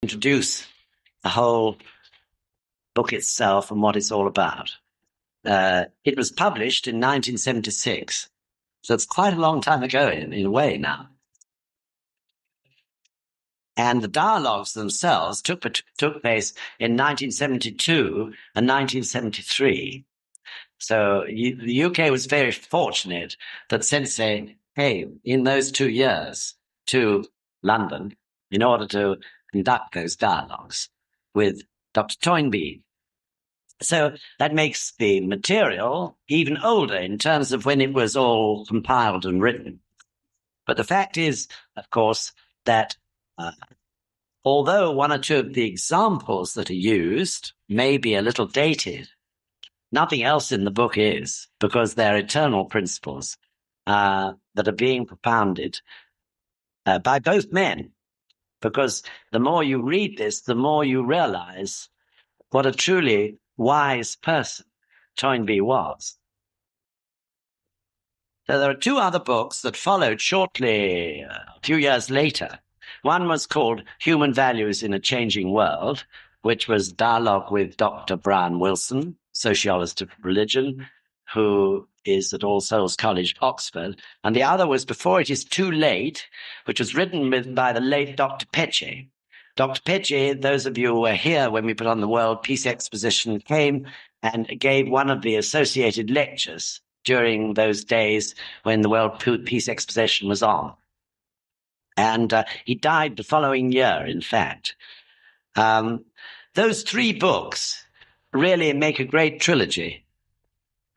introduce the whole book itself and what it's all about. It was published in 1976, so it's quite a long time ago in a way now. And the dialogues themselves took place in 1972 and 1973. So the UK was very fortunate that Sensei came in those 2 years to London in order to conduct those dialogues with Dr. Toynbee. So that makes the material even older in terms of when it was all compiled and written. But the fact is, of course, that although one or two of the examples that are used may be a little dated, nothing else in the book is, because they're eternal principles that are being propounded by both men. Because the more you read this, the more you realize what a truly wise person Toynbee was. So there are 2 other books that followed shortly, a few years later. One was called Human Values in a Changing World, which was dialogue with Dr. Brian Wilson, sociologist of religion, who is at All Souls College, Oxford. And the other was Before It Is Too Late, which was written by the late Dr. Peche. Dr. Peche, those of you who were here when we put on the World Peace Exposition, came and gave one of the associated lectures during those days when the World Peace Exposition was on. And he died the following year, in fact. Those 3 books really make a great trilogy.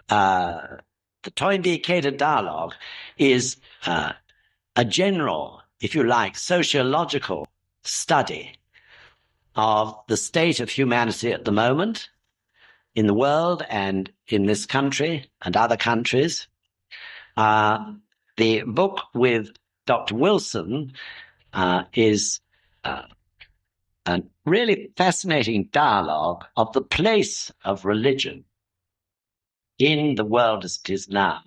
The Toynbee-Cater dialogue is a general, if you like, sociological study of the state of humanity at the moment in the world and in this country and other countries. The book with Dr. Wilson is a really fascinating dialogue of the place of religion in the world as it is now.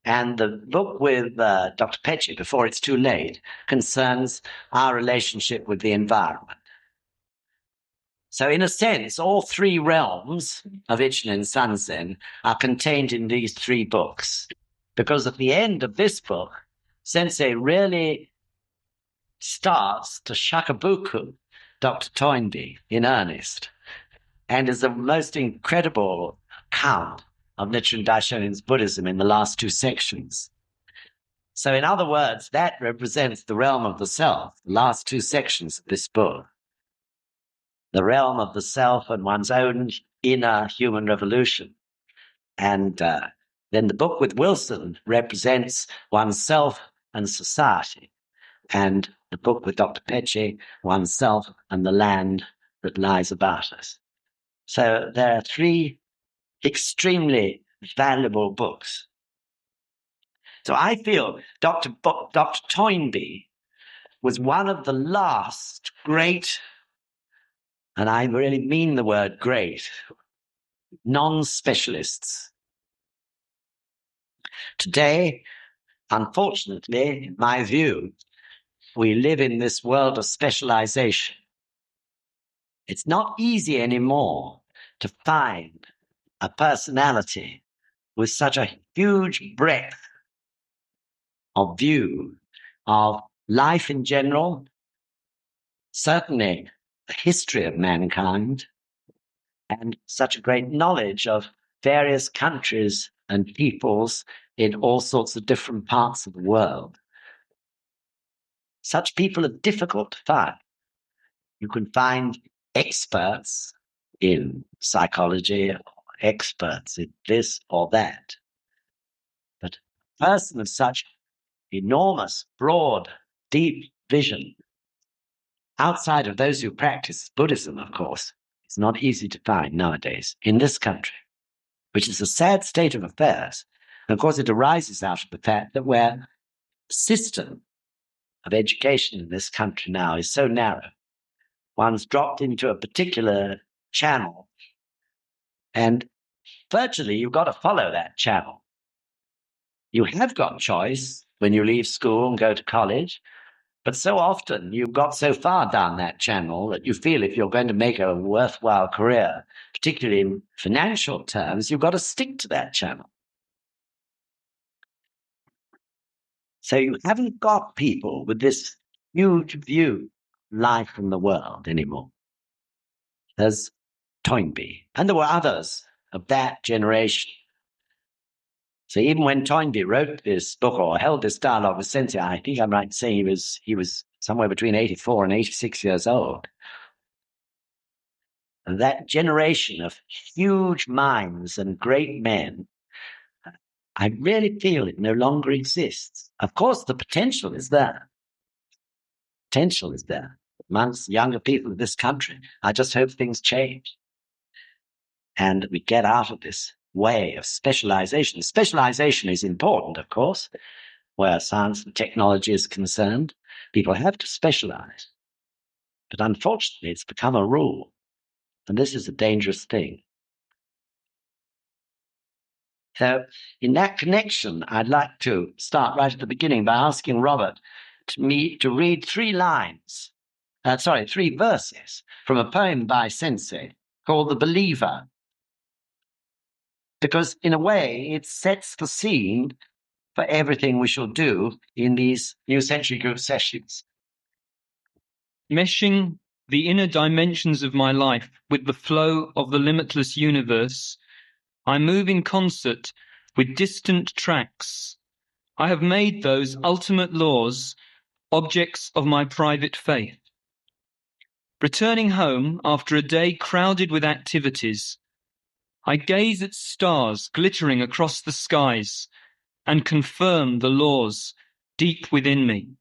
And the book with Dr. Peche, Before It's Too Late, concerns our relationship with the environment. So in a sense, all 3 realms of Ichinen Sanzen are contained in these 3 books. Because at the end of this book, Sensei really starts to shakabuku Dr. Toynbee in earnest, and is the most incredible account of Nichiren Daishonin's Buddhism in the last 2 sections. So in other words, that represents the realm of the self, the last 2 sections of this book. The realm of the self and one's own inner human revolution. And then the book with Wilson represents oneself and society. And the book with Dr. Peche, oneself and the land that lies about us. So there are 3 extremely valuable books. So I feel Dr. Toynbee was one of the last great, and I really mean the word great, non-specialists. Today, unfortunately, in my view, we live in this world of specialization. It's not easy anymore to find a personality with such a huge breadth of view of life in general, certainly the history of mankind, and such a great knowledge of various countries and peoples in all sorts of different parts of the world. Such people are difficult to find. You can find experts in psychology, or experts in this or that. But a person of such enormous, broad, deep vision, outside of those who practice Buddhism, of course, it's not easy to find nowadays in this country, which is a sad state of affairs. And of course, it arises out of the fact that the system of education in this country now is so narrow. One's dropped into a particular channel, and virtually you've got to follow that channel. You have got choice when you leave school and go to college, But so often you've got so far down that channel that you feel if you're going to make a worthwhile career, particularly in financial terms, you've got to stick to that channel. So you haven't got people with this huge view of life and the world anymore. There's Toynbee, and there were others of that generation. So even when Toynbee wrote this book or held this dialogue with Sensei, I think I'm right in saying he was somewhere between 84 and 86 years old. And that generation of huge minds and great men, I really feel it no longer exists. Of course, the potential is there. Potential is there amongst younger people of this country. I just hope things change and we get out of this way of specialization. Specialization is important, of course, where science and technology is concerned. People have to specialize. But unfortunately, it's become a rule. And this is a dangerous thing. So in that connection, I'd like to start right at the beginning by asking Robert to read three verses from a poem by Sensei called The Believer. Because in a way, it sets the scene for everything we shall do in these New Century Group sessions. Meshing the inner dimensions of my life with the flow of the limitless universe, I move in concert with distant tracks. I have made those ultimate laws objects of my private faith. Returning home after a day crowded with activities, I gaze at stars glittering across the skies and confirm the laws deep within me.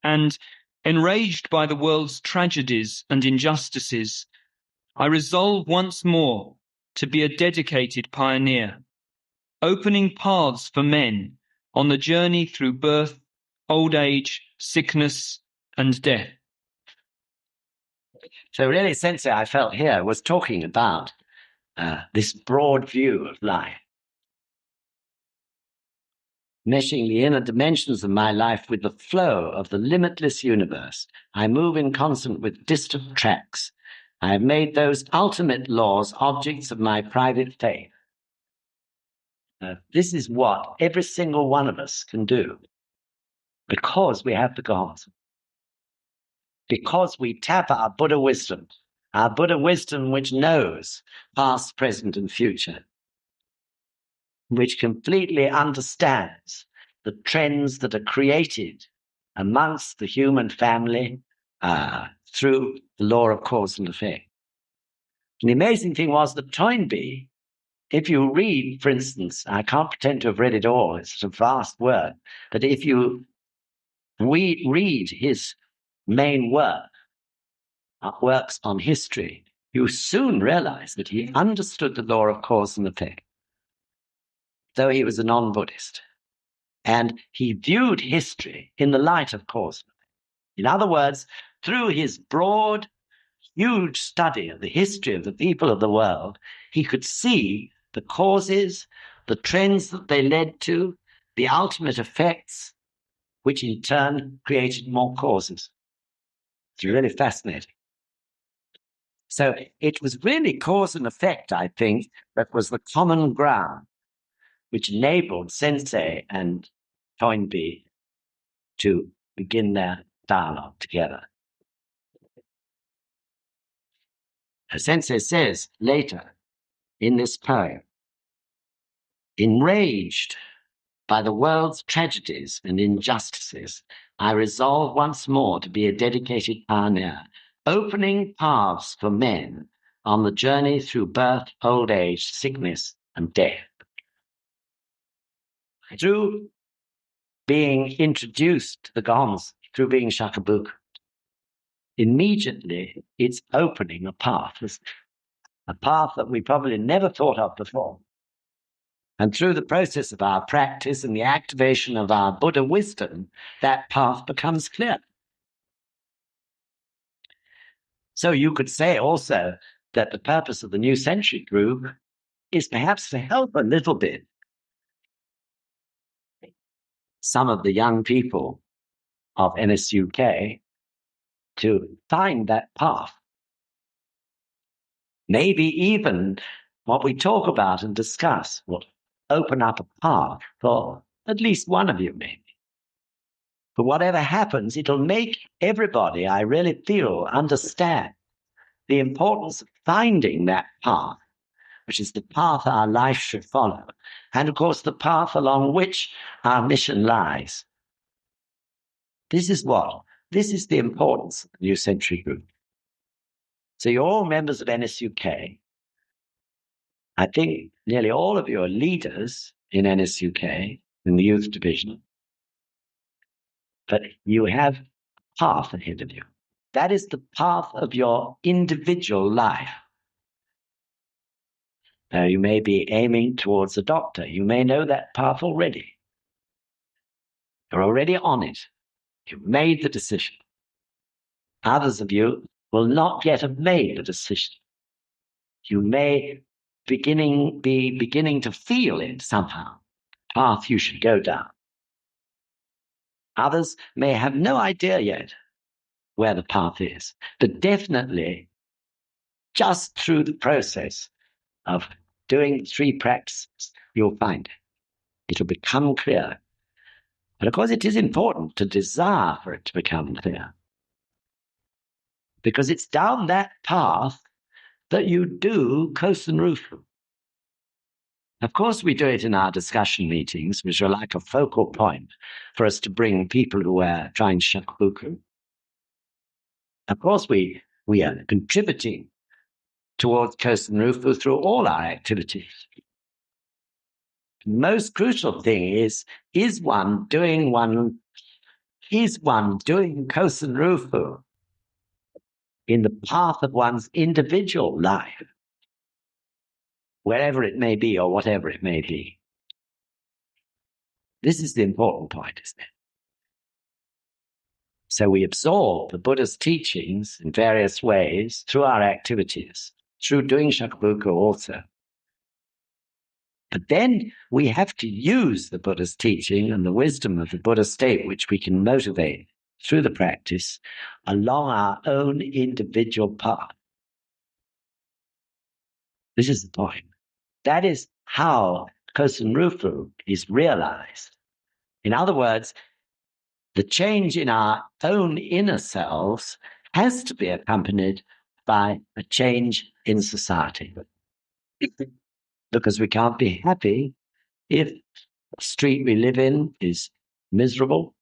And, enraged by the world's tragedies and injustices, I resolve once more to be a dedicated pioneer, opening paths for men on the journey through birth, old age, sickness, and death. So really, Sensei, I felt here, was talking about this broad view of life. Meshing the inner dimensions of my life with the flow of the limitless universe, I move in concert with distant tracks. I have made those ultimate laws objects of my private faith. This is what every single one of us can do because we have the gods. Because we tap our Buddha wisdom which knows past, present, and future, which completely understands the trends that are created amongst the human family through the law of cause and effect. And the amazing thing was that Toynbee, if you read, for instance, I can't pretend to have read it all, it's a vast work, but if you read his main works on history, you soon realize that he understood the law of cause and effect, though he was a non-Buddhist. And he viewed history in the light of cause. In other words, through his broad, huge study of the history of the people of the world, he could see the causes, the trends that they led to, the ultimate effects, which in turn created more causes. It's really fascinating. So it was really cause and effect, I think, that was the common ground which enabled Sensei and Toynbee to begin their dialogue together. Sensei says later in this poem, enraged by the world's tragedies and injustices, I resolve once more to be a dedicated pioneer, opening paths for men on the journey through birth, old age, sickness, and death. Through being introduced to the Gohonzon, through being Shakabuku, immediately it's opening a path that we probably never thought of before. And through the process of our practice and the activation of our Buddha wisdom, that path becomes clear. So you could say also that the purpose of the New Century Group is perhaps to help a little bit some of the young people of NSUK to find that path. Maybe even what we talk about and discuss will open up a path for at least one of you, maybe. But whatever happens, it'll make everybody, I really feel, understand the importance of finding that path, which is the path our life should follow, and of course the path along which our mission lies. This is the importance of the New Century Group. So you're all members of NSUK. I think nearly all of you are leaders in NSUK, in the youth division. But you have a path ahead of you. That is the path of your individual life. Now, you may be aiming towards a doctor. You may know that path already. You're already on it. You've made the decision. Others of you will not yet have made the decision. You may be beginning to feel it somehow, path you should go down. Others may have no idea yet where the path is, but definitely just through the process of doing 3 practices, you'll find it. It'll become clear. But of course, it is important to desire for it to become clear, because it's down that path that you do Kosen Rufu. Of course, we do it in our discussion meetings, which are like a focal point for us to bring people who are trying Shakubuku. Of course, we are contributing towards Kosen Rufu through all our activities. The most crucial thing is one doing Kosen Rufu in the path of one's individual life, wherever it may be or whatever it may be. This is the important point, isn't it? So we absorb the Buddha's teachings in various ways through our activities, through doing Shakubuku also. But then we have to use the Buddha's teaching and the wisdom of the Buddha state, which we can motivate through the practice, along our own individual path. This is the point. That is how Kosen Rufu is realized. In other words, the change in our own inner selves has to be accompanied by a change in society. Because we can't be happy if the street we live in is miserable,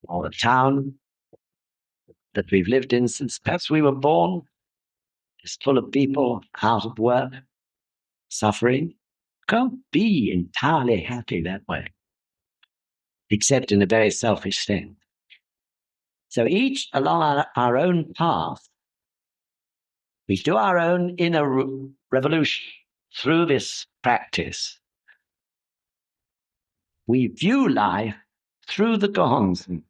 or the town that we've lived in since perhaps we were born is full of people out of work, suffering. Can't be entirely happy that way, except in a very selfish sense. So each along our own path, we do our own inner revolution through this practice. We view life through the Gohonzon,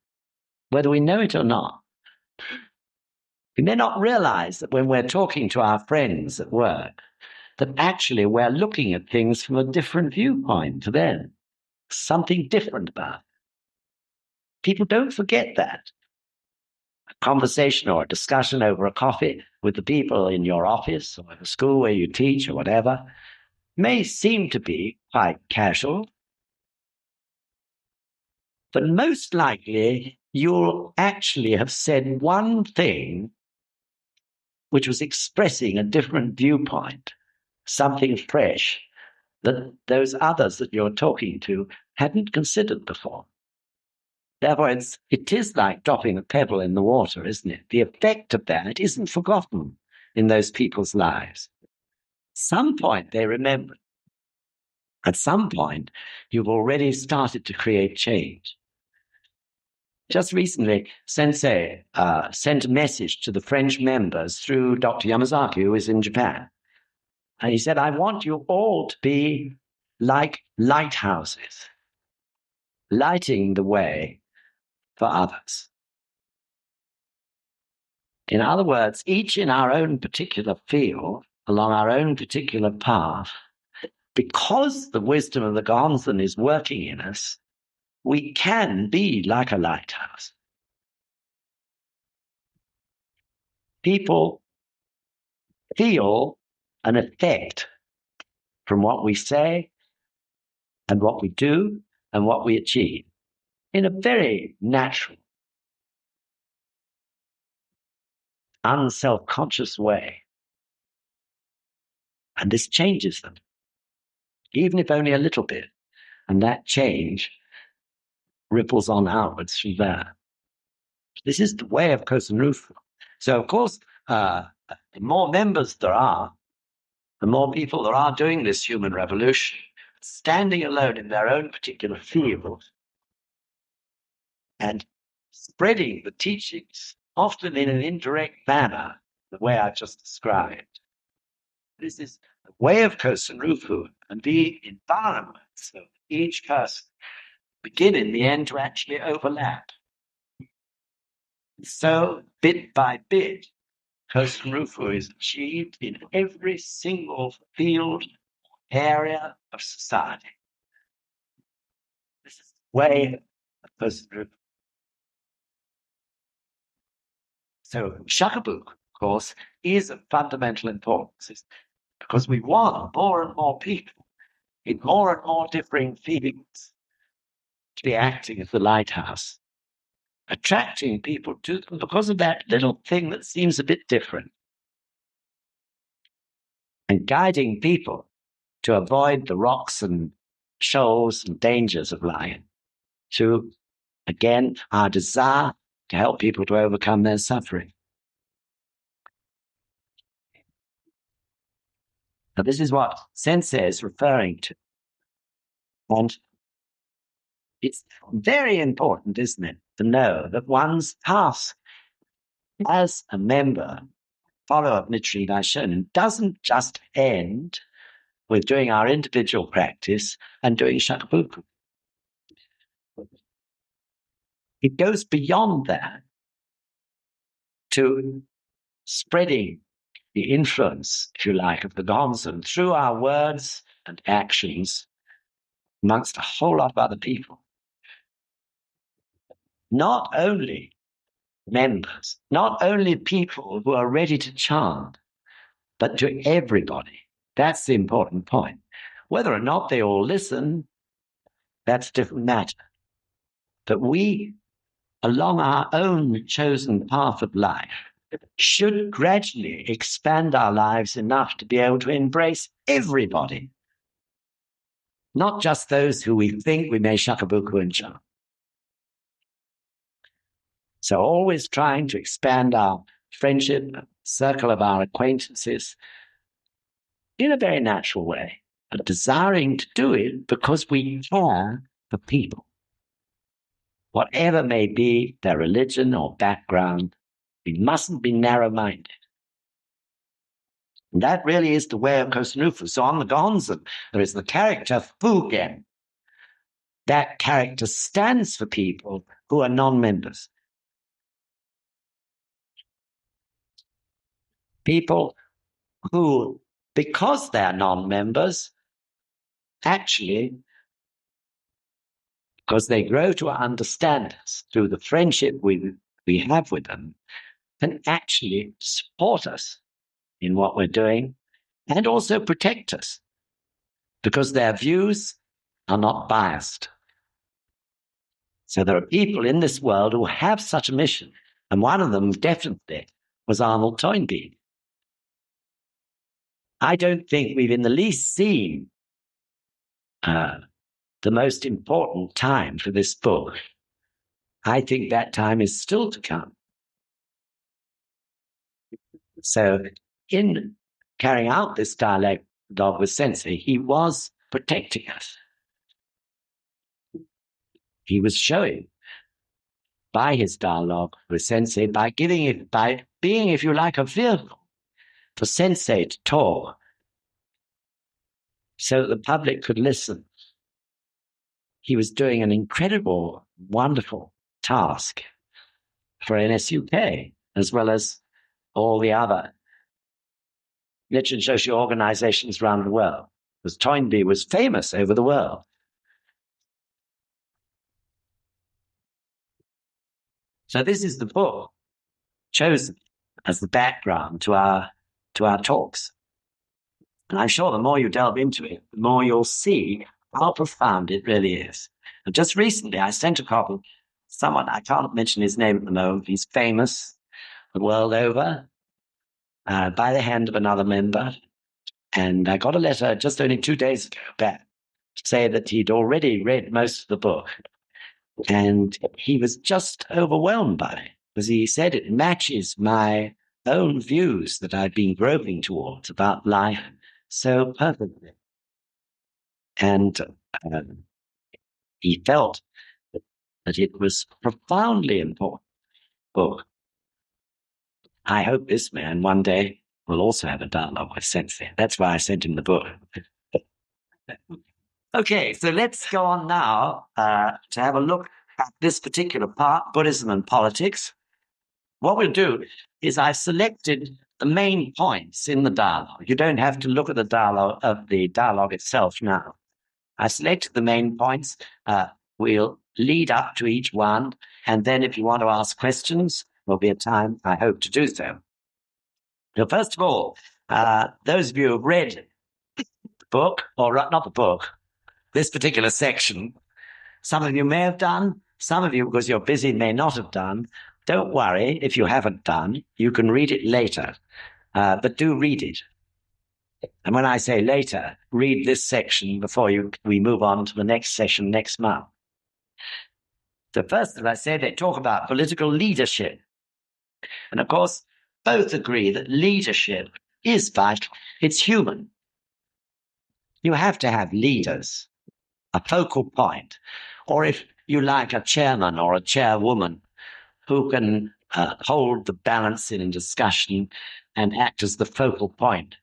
whether we know it or not. We may not realize that when we're talking to our friends at work, that actually we're looking at things from a different viewpoint to them, something different about it. People don't forget that. A conversation or a discussion over a coffee with the people in your office or the school where you teach or whatever may seem to be quite casual, but most likely you'll actually have said one thing which was expressing a different viewpoint, something fresh that those others that you're talking to hadn't considered before. Therefore, it is like dropping a pebble in the water, isn't it? The effect of that isn't forgotten in those people's lives. At some point, they remember. At some point, you've already started to create change. Just recently, Sensei sent a message to the French members through Dr. Yamazaki, who is in Japan. And he said, I want you all to be like lighthouses, lighting the way for others. In other words, each in our own particular field, along our own particular path, because the wisdom of the Gonzan is working in us, we can be like a lighthouse. People feel an effect from what we say and what we do and what we achieve in a very natural, unself-conscious way. And this changes them, even if only a little bit. And that change ripples on outwards from there. This is the way of Kosen Rufu. So, of course, the more members there are, the more people there are doing this human revolution, standing alone in their own particular field and spreading the teachings, often in an indirect manner, the way I just described. This is the way of Kosen Rufu, and the environment, so each person begin in the end to actually overlap. So, bit by bit, Kosen Rufu is achieved in every single field, area of society. This is the way of Kosen Rufu. So, Shakabuku, of course, is of fundamental importance because we want more and more people in more and more differing fields to be acting as the lighthouse, attracting people to them because of that little thing that seems a bit different, and guiding people to avoid the rocks and shoals and dangers of life through, again, our desire to help people to overcome their suffering. Now, this is what Sensei is referring to. And it's very important, isn't it, to know that one's task as a member, follower of Nichiren Daishonin, doesn't just end with doing our individual practice and doing Shakabuku. It goes beyond that to spreading the influence, if you like, of the Gonzen through our words and actions amongst a whole lot of other people. Not only members, not only people who are ready to chant, but to everybody. That's the important point. Whether or not they all listen, that's a different matter. But we, along our own chosen path of life, should gradually expand our lives enough to be able to embrace everybody, not just those who we think we may Shakabuku and chant. So always trying to expand our friendship, circle of our acquaintances in a very natural way, but desiring to do it because we care for people. Whatever may be their religion or background, we mustn't be narrow-minded. And that really is the way of Kosen Rufu. So on the Gonzen, there is the character Fugen. That character stands for people who are non-members. People who, because they're non-members, actually, because they grow to understand us through the friendship we have with them, can actually support us in what we're doing and also protect us because their views are not biased. So there are people in this world who have such a mission, and one of them definitely was Arnold Toynbee. I don't think we've in the least seen the most important time for this book. I think that time is still to come. So in carrying out this dialogue with Sensei, he was protecting us. He was showing by his dialogue with Sensei, by being, if you like, a vehicle for Sensei to talk so that the public could listen. He was doing an incredible, wonderful task for NSUK, as well as all the other Nichiren Shoshi organizations around the world, because Toynbee was famous over the world. So this is the book chosen as the background to our talks. And I'm sure the more you delve into it, the more you'll see how profound it really is. And just recently, I sent a copy to someone, I can't mention his name at the moment, he's famous the world over, by the hand of another member. And I got a letter just only 2 days ago back to say that he'd already read most of the book. And he was just overwhelmed by it, because he said it matches my own views that I've been groping towards about life so perfectly. And he felt that it was profoundly important book. I hope this man one day will also have a dialogue with Sensei. That's why I sent him the book. Okay, so let's go on now to have a look at this particular part, Buddhism and politics. What we'll do is I've selected the main points in the dialogue. You don't have to look at the dialogue itself now. I selected the main points. We'll lead up to each one, and then if you want to ask questions, there'll be a time, I hope, to do so. So first of all, those of you who have read the book, or not the book, this particular section, some of you may have done, some of you, because you're busy, may not have done. Don't worry if you haven't done. You can read it later, but do read it. And when I say later, read this section before we move on to the next session next month. So first, as I say, they talk about political leadership. And of course, both agree that leadership is vital. It's human. You have to have leaders, a focal point, or if you like, a chairman or a chairwoman who can hold the balance in a discussion and act as the focal point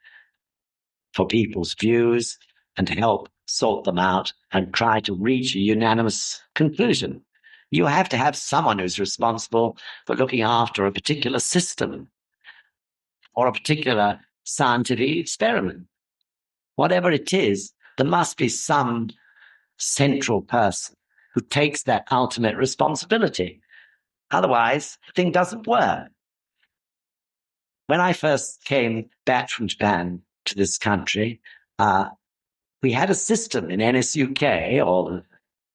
for people's views and help sort them out and try to reach a unanimous conclusion. You have to have someone who's responsible for looking after a particular system or a particular scientific experiment. Whatever it is, there must be some central person who takes that ultimate responsibility. Otherwise, the thing doesn't work. When I first came back from Japan to this country, we had a system in NSUK, or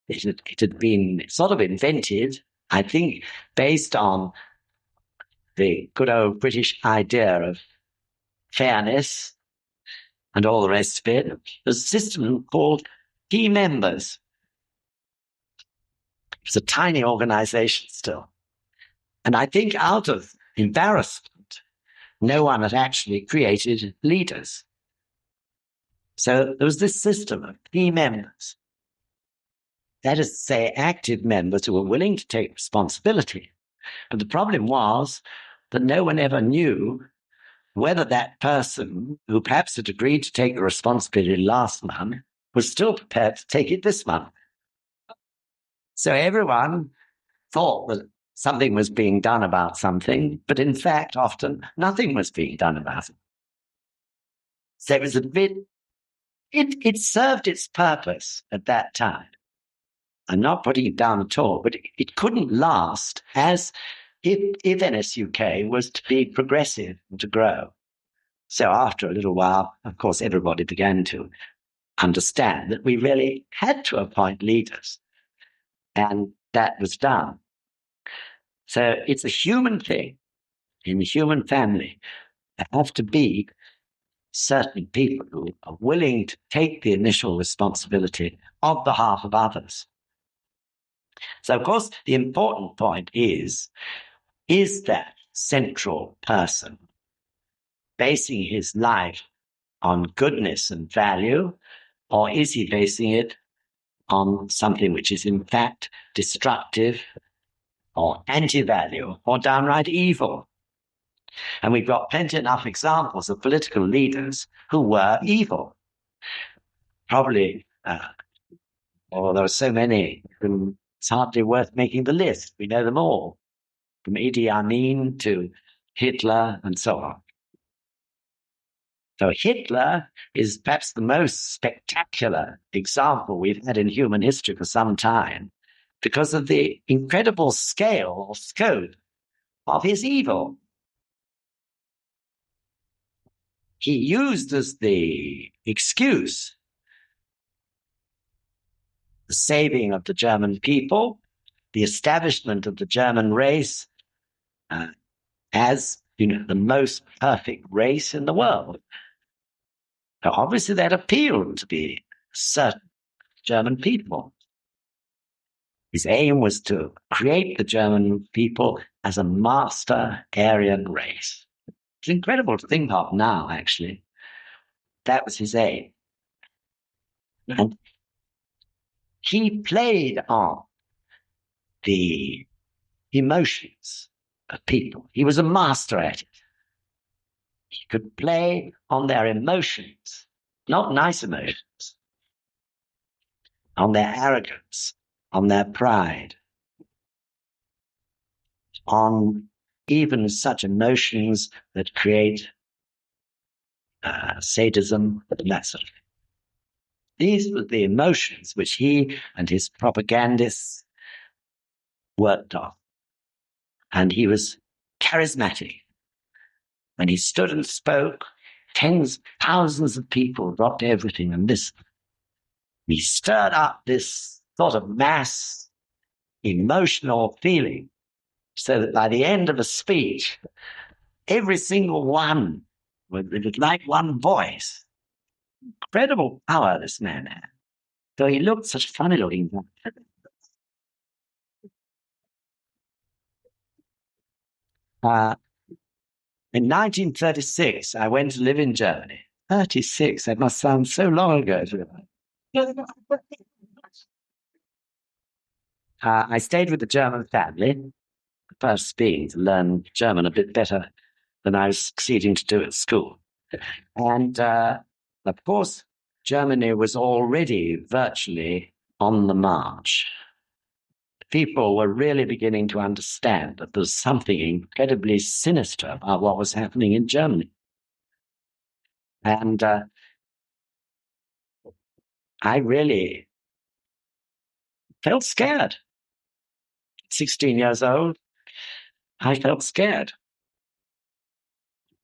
it had been sort of invented, I think, based on the good old British idea of fairness and all the rest of it. There's a system called key members. It's a tiny organization still. And I think out of embarrassment, no one had actually created leaders. So there was this system of key members. That is to say, active members who were willing to take responsibility. And the problem was that no one ever knew whether that person who perhaps had agreed to take the responsibility last month was still prepared to take it this month. So everyone thought that something was being done about something, but in fact, often nothing was being done about it. So it was a bit, it served its purpose at that time. I'm not putting it down at all, but it couldn't last as if NSUK was to be progressive and to grow. So after a little while, of course, everybody began to understand that we really had to appoint leaders. And that was done. So it's a human thing in the human family. There have to be certain people who are willing to take the initial responsibility on behalf of others. So, of course, the important point is that central person basing his life on goodness and value, or is he basing it on something which is in fact destructive or anti-value or downright evil? And we've got plenty enough examples of political leaders who were evil. Probably, there are so many, it's hardly worth making the list. We know them all, from Idi Amin to Hitler and so on. So Hitler is perhaps the most spectacular example we've had in human history for some time, because of the incredible scale or scope of his evil. He used as the excuse the saving of the German people, the establishment of the German race as the most perfect race in the world. Now, obviously, that appealed to the certain German people. His aim was to create the German people as a master Aryan race. It's incredible to think of now, actually. That was his aim. And he played on the emotions of people. He was a master at it. He could play on their emotions, not nice emotions, on their arrogance, on their pride, on even such emotions that create sadism and that sort of thing. These were the emotions which he and his propagandists worked on. And he was charismatic. When he stood and spoke, tens, thousands of people dropped everything and listened. He stirred up this sort of mass emotional feeling so that by the end of a speech, every single one, it was like one voice. Incredible power this man had. So he looked such a funny looking guy. In 1936, I went to live in Germany. 36, that must sound so long ago. I stayed with a German family, the first being to learn German a bit better than I was succeeding to do at school. And of course, Germany was already virtually on the march. People were really beginning to understand that there was something incredibly sinister about what was happening in Germany. And I really felt scared. 16 years old, I felt scared.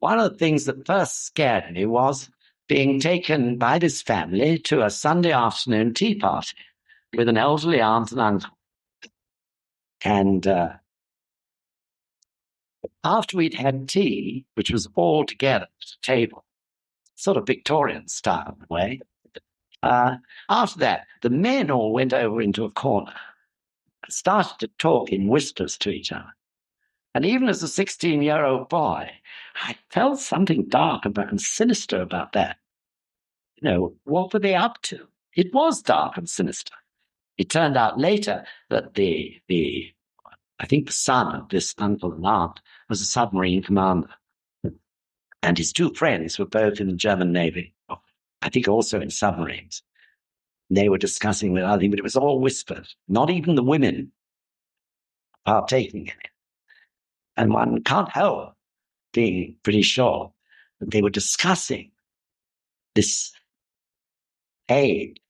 One of the things that first scared me was being taken by this family to a Sunday afternoon tea party with an elderly aunt and uncle. And after we'd had tea, which was all together at a table, sort of Victorian style in a way, after that, the men all went over into a corner and started to talk in whispers to each other. And even as a 16-year-old boy, I felt something dark and sinister about that. What were they up to? It was dark and sinister. It turned out later that I think the son of this uncle and aunt was a submarine commander. And his two friends were both in the German Navy, I think also in submarines. They were discussing with other, but it was all whispered, not even the women partaking in it. And one can't help being pretty sure that they were discussing this aid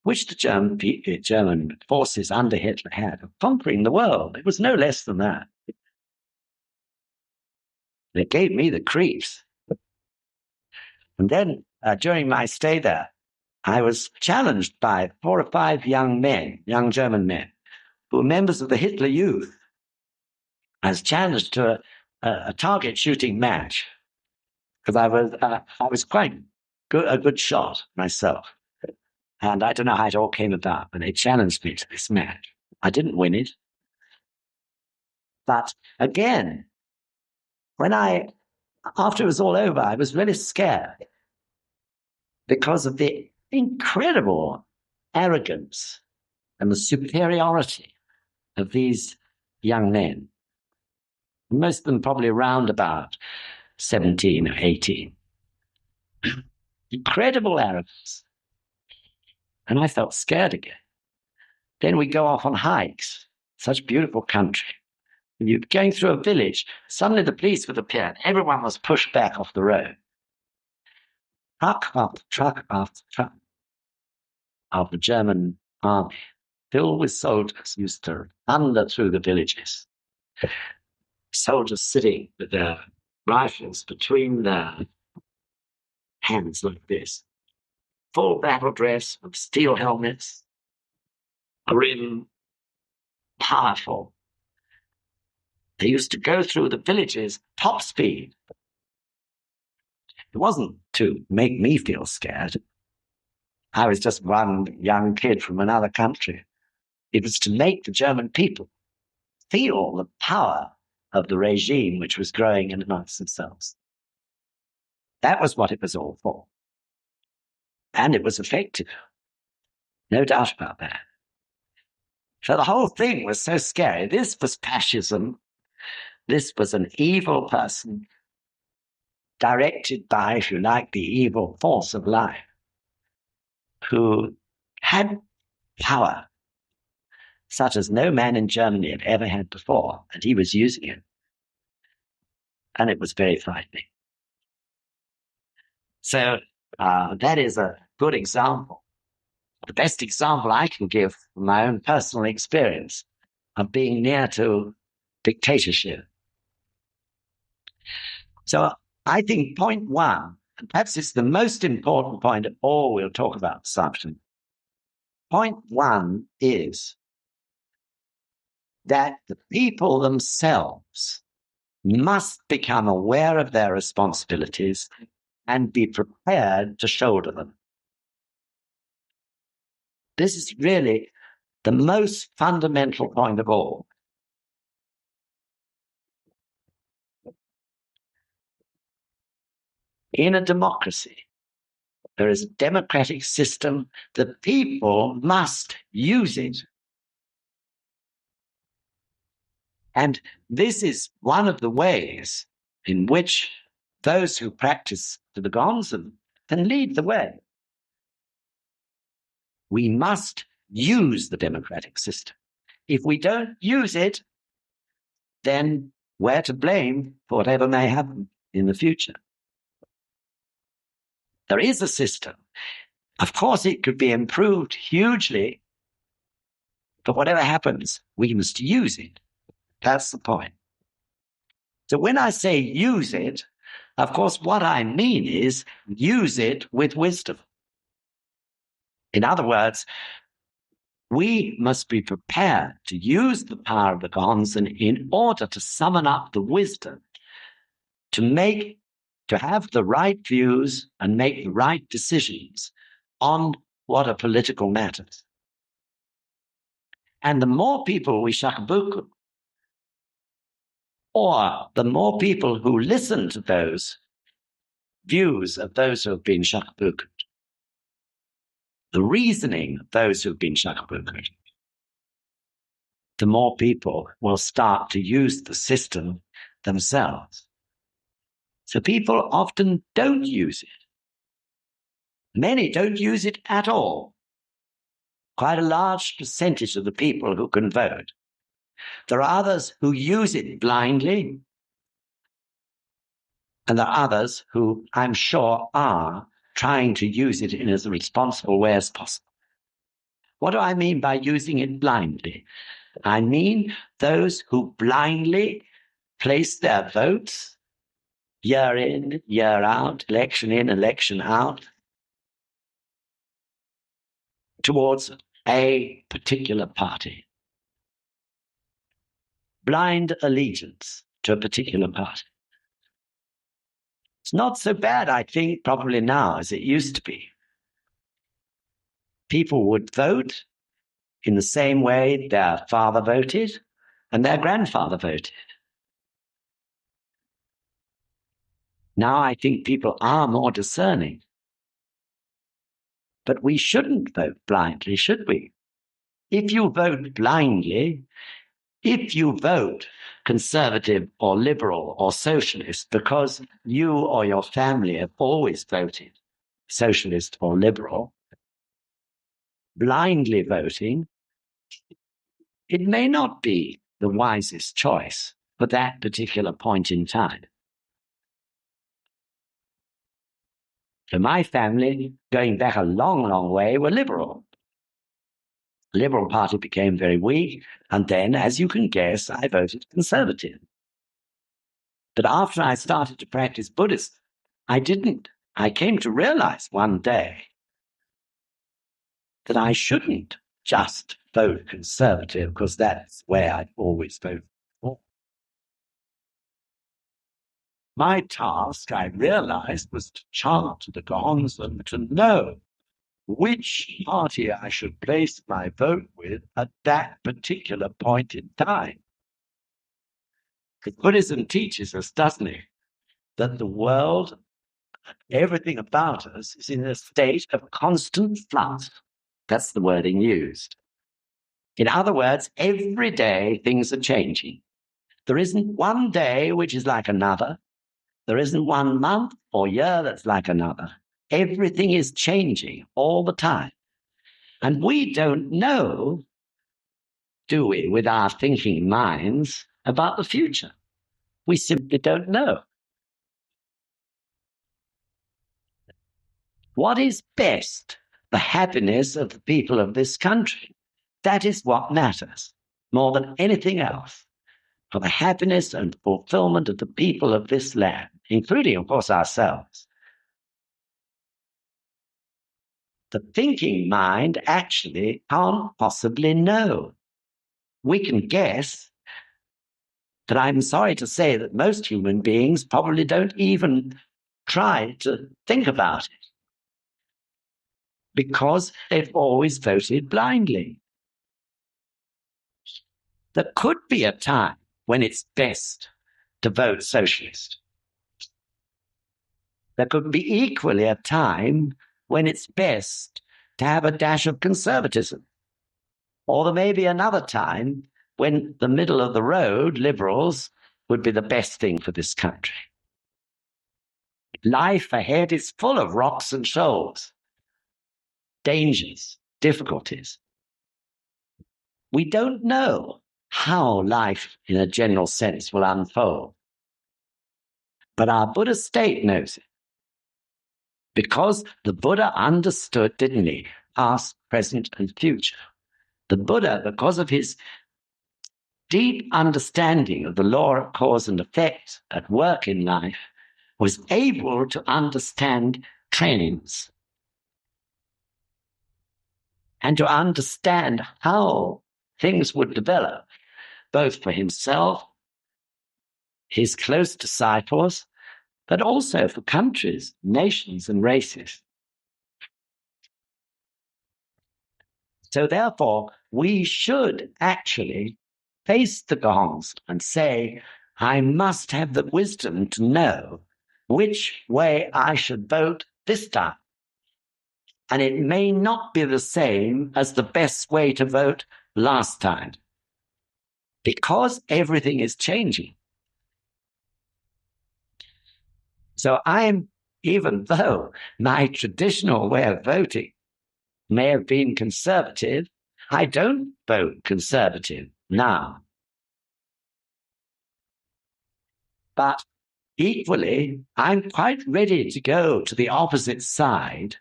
which the German forces under Hitler had of conquering the world. It was no less than that. It gave me the creeps. And then during my stay there, I was challenged by 4 or 5 young German men, who were members of the Hitler Youth. I was challenged to a target shooting match because I was quite a good shot myself. And I don't know how it all came about, but they challenged me to this match. I didn't win it. But again, after it was all over, I was really scared because of the incredible arrogance and the superiority of these young men. Most of them probably around about 17 or 18. Incredible arrogance. And I felt scared again. Then we go off on hikes. Such beautiful country. And you're going through a village. Suddenly the police would appear and everyone was pushed back off the road. Truck after truck after truck of the German army filled with soldiers, used to thunder through the villages. Soldiers sitting with their rifles between their hands like this, full battle dress with steel helmets, grim, powerful. They used to go through the villages top speed. It wasn't to make me feel scared. I was just one young kid from another country. It was to make the German people feel the power of the regime which was growing in amongst themselves. That was what it was all for. And it was effective. No doubt about that. So the whole thing was so scary. This was fascism. This was an evil person directed by, if you like, the evil force of life, who had power such as no man in Germany had ever had before, and he was using it. And it was very frightening. So that is a good example, the best example I can give from my own personal experience of being near to dictatorship. So I think point one, and perhaps it's the most important point of all we'll talk about this afternoon. Point one is that the people themselves must become aware of their responsibilities and be prepared to shoulder them. This is really the most fundamental point of all. In a democracy, there is a democratic system. The people must use it. And this is one of the ways in which those who practice the Gonzen can lead the way. We must use the democratic system. If we don't use it, then we're to blame for whatever may happen in the future. There is a system. Of course, it could be improved hugely, but whatever happens, we must use it. That's the point. So when I say use it, of course, what I mean is use it with wisdom. In other words, we must be prepared to use the power of the Gonzen in order to summon up the wisdom to have the right views and make the right decisions on what are political matters. And the more people we shakabuku, or the more people who listen to those views of those who have been shakabuku, the reasoning of those who have been shakabuku, the more people will start to use the system themselves. So people often don't use it. Many don't use it at all. Quite a large percentage of the people who can vote. There are others who use it blindly, and there are others who I'm sure are trying to use it in as responsible way as possible. What do I mean by using it blindly? I mean those who blindly place their votes year in, year out, election in, election out, towards a particular party. Blind allegiance to a particular party. It's not so bad, I think, probably now as it used to be. People would vote in the same way their father voted and their grandfather voted. Now I think people are more discerning. But we shouldn't vote blindly, should we? If you vote blindly, if you vote conservative or liberal or socialist because you or your family have always voted socialist or liberal, blindly voting, it may not be the wisest choice for that particular point in time. So my family, going back a long, long way, were liberal. Liberal Party became very weak, and then, as you can guess, I voted Conservative. But after I started to practice Buddhism, I didn't. I came to realize one day that I shouldn't just vote Conservative, because that's where I'd always voted for. My task, I realized, was to chant the gongs and to know which party I should place my vote with at that particular point in time. Because Buddhism teaches us, doesn't it, that the world, everything about us, is in a state of constant flux. That's the wording used. In other words, every day things are changing. There isn't one day which is like another. There isn't one month or year that's like another. Everything is changing all the time. And we don't know, do we, with our thinking minds, about the future. We simply don't know. What is best? The happiness of the people of this country. That is what matters more than anything else. For the happiness and fulfillment of the people of this land, including, of course, ourselves. The thinking mind actually can't possibly know. We can guess, but I'm sorry to say that most human beings probably don't even try to think about it, because they've always voted blindly. There could be a time when it's best to vote socialist. There could be equally a time when it's best to have a dash of conservatism. Or there may be another time when the middle of the road, liberals, would be the best thing for this country. Life ahead is full of rocks and shoals, dangers, difficulties. We don't know how life, in a general sense, will unfold. But our Buddha state knows it. Because the Buddha understood, didn't he, past, present, and future. The Buddha, because of his deep understanding of the law of cause and effect at work in life, was able to understand trends and to understand how things would develop, both for himself, his close disciples, but also for countries, nations, and races. So therefore, we should actually face the gongs and say, I must have the wisdom to know which way I should vote this time. And it may not be the same as the best way to vote last time, because everything is changing. So even though my traditional way of voting may have been conservative, I don't vote conservative now. But equally, I'm quite ready to go to the opposite side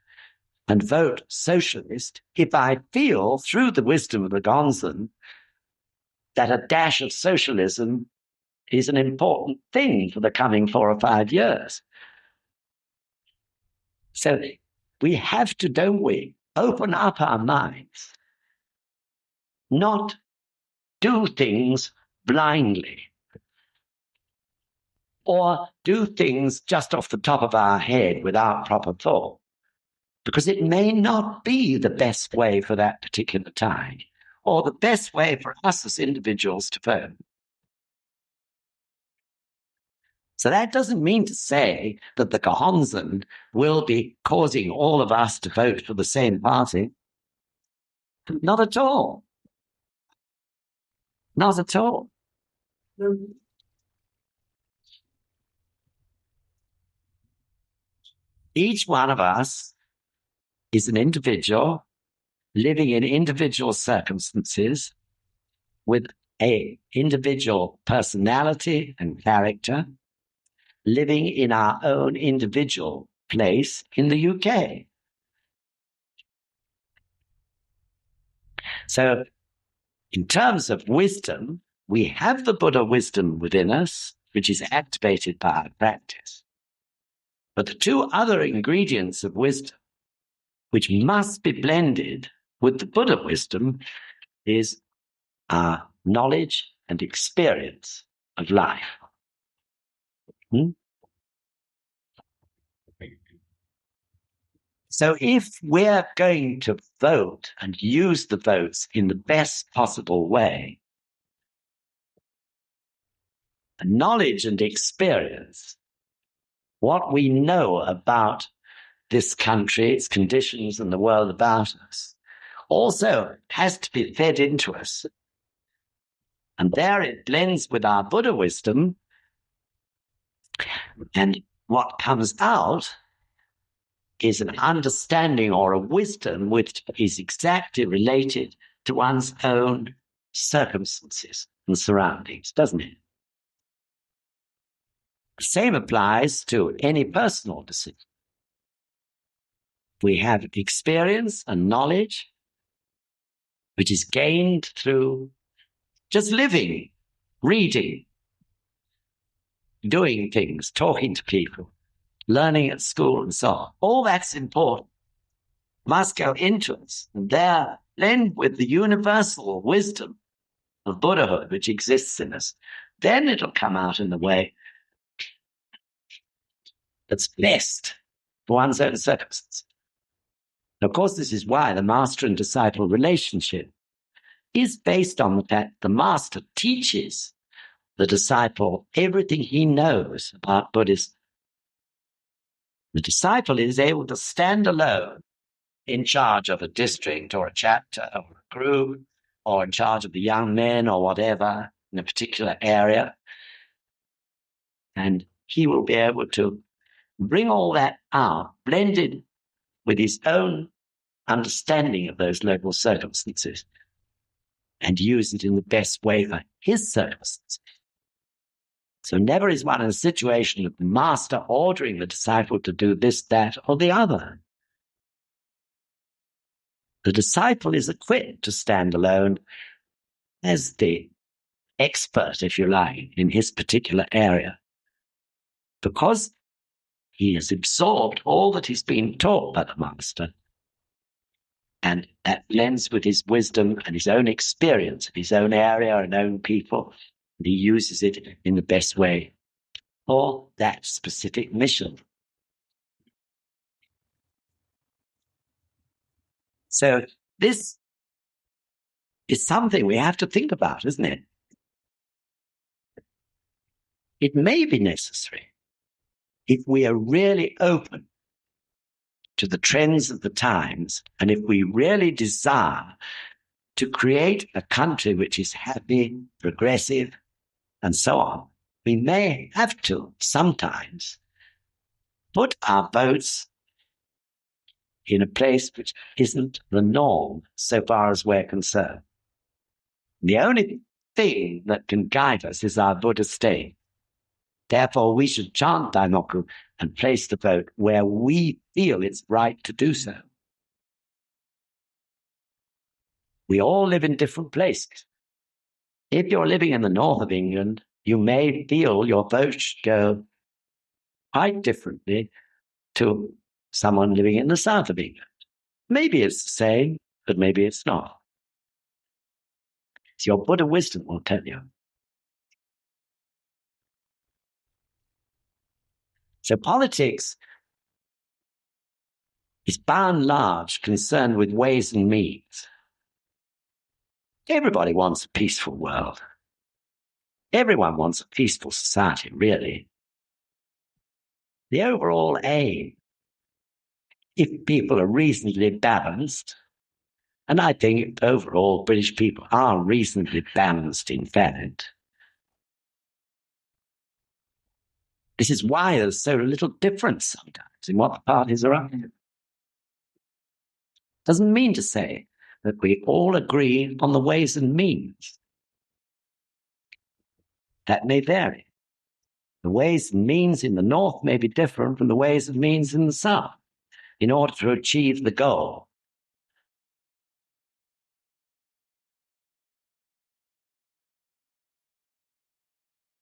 and vote socialist if I feel, through the wisdom of the Gonzen, that a dash of socialism is an important thing for the coming 4 or 5 years. So we have to, don't we, open up our minds, not do things blindly or do things just off the top of our head without proper thought, because it may not be the best way for that particular time or the best way for us as individuals to vote. So that doesn't mean to say that the Gehonzen will be causing all of us to vote for the same party. Not at all. Not at all. Each one of us is an individual living in individual circumstances with an individual personality and character, living in our own individual place in the UK. So in terms of wisdom, we have the Buddha wisdom within us, which is activated by our practice. But the two other ingredients of wisdom, which must be blended with the Buddha wisdom, is our knowledge and experience of life. So if we're going to vote and use the votes in the best possible way, knowledge and experience, what we know about this country, its conditions, and the world about us, also has to be fed into us. And there it blends with our Buddha wisdom, and what comes out is an understanding or a wisdom which is exactly related to one's own circumstances and surroundings, doesn't it? The same applies to any personal decision. We have experience and knowledge which is gained through just living, reading, doing things, talking to people, learning at school and so on. All that's important. Must go into us and there blend with the universal wisdom of Buddhahood which exists in us. Then it'll come out in the way that's best for one's own circumstances. Of course, this is why the master and disciple relationship is based on the fact the master teaches the disciple everything he knows about Buddhism. The disciple is able to stand alone in charge of a district or a chapter or a group or in charge of the young men or whatever in a particular area. And he will be able to bring all that out, blended with his own understanding of those local circumstances, and use it in the best way for his circumstances. So never is one in a situation of the master ordering the disciple to do this, that, or the other. The disciple is equipped to stand alone as the expert, if you like, in his particular area, because he has absorbed all that he's been taught by the master, and that blends with his wisdom and his own experience of his own area and own people, and he uses it in the best way for that specific mission. So this is something we have to think about, isn't it? It may be necessary if we are really open to the trends of the times, and if we really desire to create a country which is happy, progressive, and so on, we may have to sometimes put our votes in a place which isn't the norm so far as we're concerned. The only thing that can guide us is our Buddha state. Therefore, we should chant Daimoku and place the vote where we feel it's right to do so. We all live in different places. If you're living in the north of England, you may feel your vote should go quite differently to someone living in the south of England. Maybe it's the same, but maybe it's not. It's your Buddha wisdom will tell you. So politics is by and large concerned with ways and means. Everybody wants a peaceful world. Everyone wants a peaceful society, really. The overall aim, if people are reasonably balanced, and I think overall British people are reasonably balanced, in fact. This is why there's so little difference sometimes in what the parties are up to. Doesn't mean to say that we all agree on the ways and means. That may vary. The ways and means in the north may be different from the ways and means in the south in order to achieve the goal.